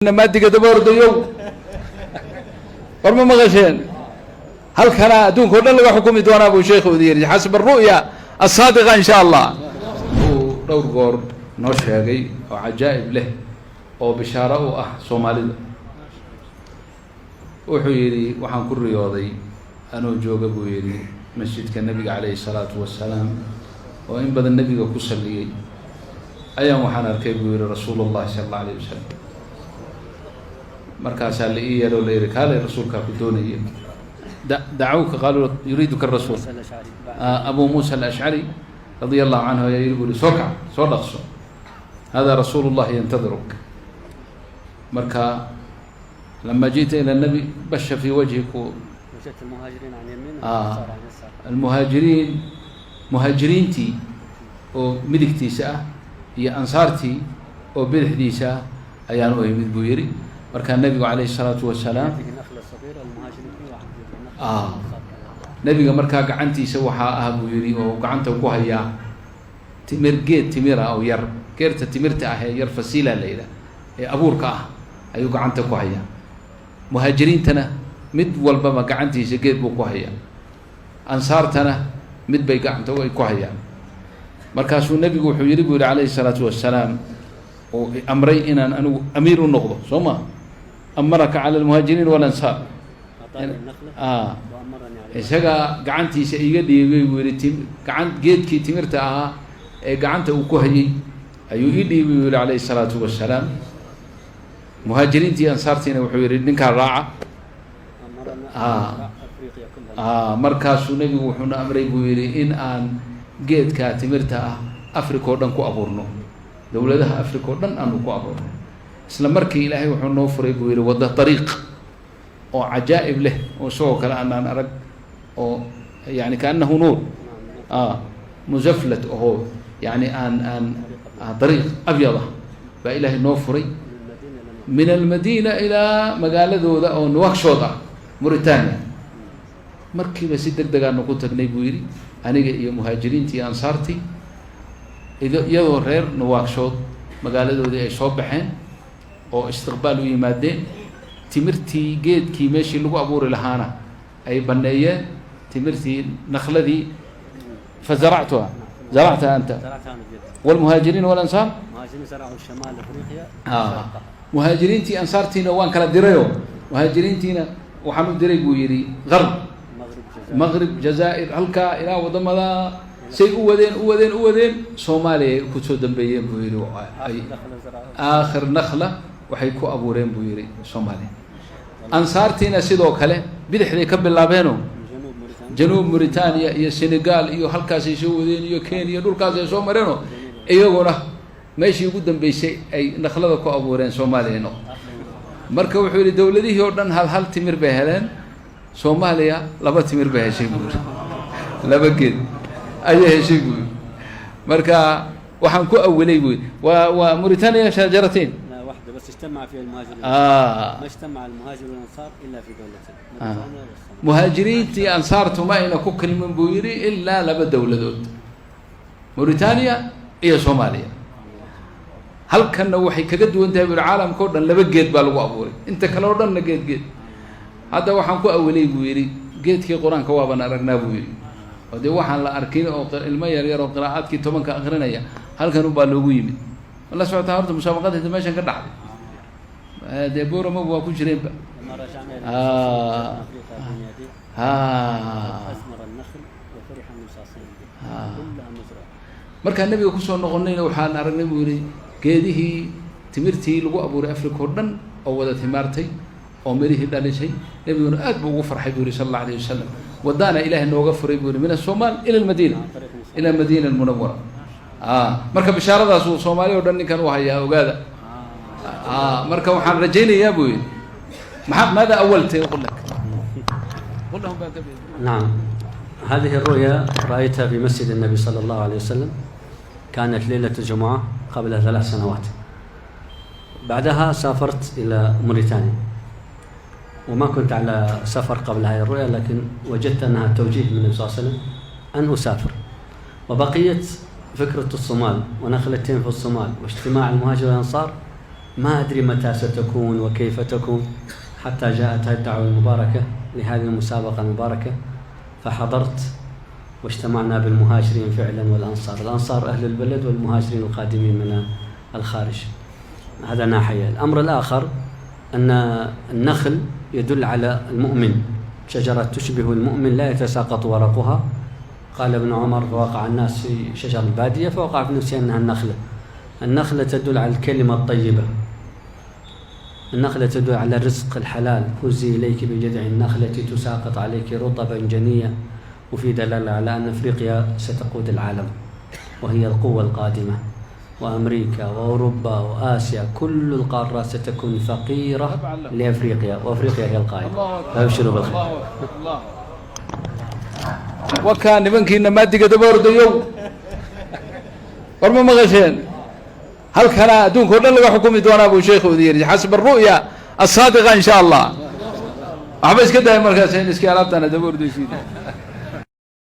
maadiga daboordayow warma maqasheen halkana adduunka oo dhan laga xukumi doonaa buu sheekhoodii yiri xasab ar-ru'ya as-saadiqa insha Allah uu dhowr goor noo sheegay oo cajaa'ib leh oo bishaaro u ah Soomaalida wuxuu yiri waxaan ku riyooday anoo jooga buu yiri masjidka nabiga calayhi salaatu wassalaam oo in badan nabiga ku saliyay ayaan waxaan arkay buu yiri rasuulullaahi sallallahu alayhi wasallam مركز اللي يرو ليري قال الرسول كابتوني دعوك قالوا يريدك الرسول أبو موسى الأشعري رضي الله عنه يقول سوكع صلص هذا رسول الله ينتظرك مركا لما جيت إلى النبي بش في وجهك وجدت المهاجرين عن يمين المهاجرين مهاجرينتي ومدكتي ساعة هي أنصارتي وبلحدي ساعة أيان ويمد بويري marka nabiga calayhi salaatu wasalaam nabiga marka gacantiisa waxa buu yiri oo gacanta ku haya geed timira oo yar geerta timirta ah yar fasiila leeyda ee abuurka ayuu gacanta ku haya muhaajiriintana mid walba ma gacantiisa geed buu ku haya ansaartana mid bay gacanta ku hayaan markaasuu nabigu wuxuu yiri buu calayhi salaatu wasalaam oo amray inaan anigu amiir u noqdo sooma أمرك على المهاجرين والأنصار إسحاق قعنتي سيجدي ويرتم قعنت جد كي تمرتها قعنت وكهي أيوهدي ويقول عليه الصلاة والسلام مهاجرين تي أنصارتين وحويرين نكار راعة مركز نبي وحنا أمري ويري إن أن جد كا تمرتها أفريقيا دنكو أبورنو دولتها أفريقيا دن أنكو أبورنو isla markii ilaahay wuxuu noo furay buu yiri wada tariiq oo cajaa'ib leh oo soo kala aan arag oo yani kaanahu nuur muzaflat oo yani aan tariiq abyada ba ilaahay noo furay min al-madina ila magaaladooda oo Nouakchott Mauritania markii ba si degdeg ah ku tagnay buu yiri aniga iyo muhaajiriintii ansaartii iyadoo reer Nouakchott magaaladoodii ay soo baxeen oo istiqbaal u yimaadeen timirtii geedkii meeshii lagu abuuri lahaana ay baneeyeen timirtii nakhladii fazaractuha zaractaha anta والمهاجرين والأنصار مهاجرين زرعوا شمال أفريقيا مهاجرينتي أنصارتينا وان كلا ديريو مهاجرينتينا وحنو ديري بويري غرب مغرب جزائر هلكا إلى وضمدا سي أودين صومالي كتو دنبيين بويري آخر نخلة waxay ku abuureen buu yiri Soomaaliya ansaartiina sidoo kale bidixday ka bilaabeen Januub Mauritania iyo Senegal iyo halkaas ay soo wadeen iyo Kenya dhulkaas ay soo mareen iyaguna meeshii ugu dambeysay ay nakhlada ku abuureen Soomaaliya marka wuxuu yiri dawladihii oo dhan hal timir bay heleen Soomaaliya laba timir bay heshay buu laba geed ayay heshay buu marka waxaan ku awilay buu waa Mauritania shajaratin بس اجتمع فيها المهاجرين ما اجتمع المهاجر والأنصار إلا في دولتين مهاجرين تي أنصار ما إلى كل من بويري إلا لبا دولة دود موريتانيا هي صوماليا هل كان وحي كجد وانت بالعالم كورن لبا جيد بالو أبوري أنت كلودن جيد هذا وحنكو أولي بويري جيد كي قرآن كوابنا رجنا بويري ودي وحن لا أركين أو المية يرى قراءات كي تمن كأخرنايا هل كانوا بالو يمين والله سبحانه وتعالى مسابقات هتماشى كده هذا بورا ما هو كوجرين بقى أثمر النخل وفرح المصاصين كلها مزروعة marka nabiga ku soo noqonayna waxaan aragnay buu yiri geedihii timirtii lagu abuuray Afrika oo dhan oo wada timaartay oo mirihii dhalisay nabiguna aad buu ugu farxay buu sallallahu alayhi wasallam wadana ilaahay nooga furay buu min Soomaal ila Madina ila Madina al-Munawwara marka bishaaradaas uu Soomaaliya oo dhan ninkan u hayaa ogaada marka waxaan rajaynayaa buu ماذا أولت يقول لك قل لهم نعم هذه الرؤيا رأيتها في مسجد النبي صلى الله عليه وسلم كانت ليلة الجمعة قبل 3 سنوات بعدها سافرت إلى موريتانيا وما كنت على سفر قبل هذه الرؤيا لكن وجدت أنها توجيه من النبي صلى الله عليه وسلم أن أسافر وبقيت فكرة الصومال ونخلتين في الصومال واجتماع المهاجر والأنصار ما أدري متى ستكون وكيف تكون، حتى جاءت الدعوة المباركة لهذه المسابقة المباركة، فحضرت واجتمعنا بالمهاجرين فعلا والأنصار. الأنصار أهل البلد والمهاجرين القادمين من الخارج. هذا ناحية. الأمر الآخر أن النخل يدل على المؤمن، شجرة تشبه المؤمن لا يتساقط ورقها. قال ابن عمر: فوقع الناس في شجر البادية فوقع في نفسي أنها النخلة. النخلة تدل على الكلمة الطيبة، النخلة تدل على الرزق الحلال. هزي إليك بجذع النخلة تساقط عليك رطبا جنيا. وفي دلالة على أن أفريقيا ستقود العالم وهي القوة القادمة، وأمريكا وأوروبا وآسيا كل القارات ستكون فقيرة لأفريقيا، وأفريقيا هي القائدة. فأبشروا بالخير. وكان nimankiina maadiga daba ordayow war ma maqasheen halkana adduunka oo dhan laga xukumi doonaa buu sheekhu yiri xasab ar-ru'ya as-sadiqa insha Allah waxba iska daay markaas in iska alaabtana daba ordaysiin